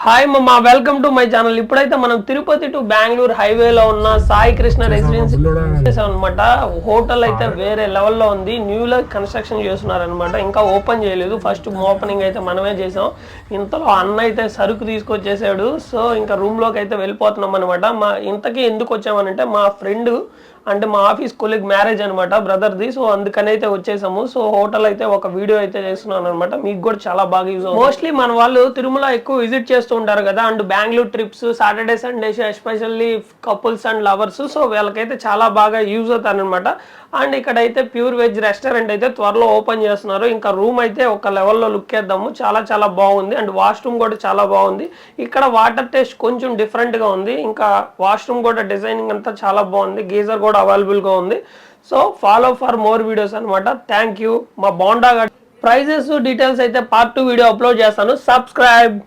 Hi మమ్మా, welcome to my channel. ఇప్పుడైతే మనం తిరుపతి టు బెంగళూరు హైవేలో ఉన్న సాయి కృష్ణ రెసిడెన్సీ అనమాట. హోటల్ అయితే వేరే లెవెల్లో ఉంది. న్యూలో కన్స్ట్రక్షన్ చేస్తున్నారు అనమాట. ఇంకా ఓపెన్ చేయలేదు. ఫస్ట్ ఓపెనింగ్ అయితే మనమే చేసాం. ఇంతలో అన్న అయితే సరుకు తీసుకొచ్చేసాడు. సో ఇంకా రూమ్లోకి అయితే వెళ్ళిపోతున్నాం అనమాట. ఇంతకీ ఎందుకు వచ్చామనంటే మా ఫ్రెండ్ అంటే మా ఆఫీస్ కొలీగ్ మ్యారేజ్ అనమాట, బ్రదర్ది. సో అందుకని అయితే వచ్చేసాము. సో హోటల్ అయితే ఒక వీడియో అయితే చేస్తున్నాను అనమాట. మీకు కూడా చాలా బాగా యూజ్ అవుతుంది. మోస్ట్లీ మన వాళ్ళు తిరుమల ఎక్కువ విజిట్ చేస్తూ ఉంటారు కదా, and Bengaluru trips Saturday Sundays especially couples and lovers. So వీళ్ళకైతే చాలా బాగా యూజ్ అవుతాను అనమాట. అండ్ ఇక్కడైతే ప్యూర్ వెజ్ రెస్టారెంట్ అయితే త్వరలో ఓపెన్ చేస్తున్నారు. ఇంకా రూమ్ అయితే ఒక లెవెల్లో లుక్ వేద్దాము. చాలా చాలా బాగుంది. అండ్ వాష్రూమ్ కూడా చాలా బాగుంది. ఇక్కడ వాటర్ టేస్ట్ కొంచెం డిఫరెంట్గా ఉంది. ఇంకా వాష్రూమ్ కూడా డిజైనింగ్ అంతా చాలా బాగుంది. గీజర్ కూడా అవైలబుల్గా ఉంది. So follow for more videos అనమాట. Thank you. మా బోండా ప్రైజెస్ డీటెయిల్స్ అయితే పార్ట్ 2 వీడియో అప్లోడ్ చేస్తాను. సబ్స్క్రైబ్.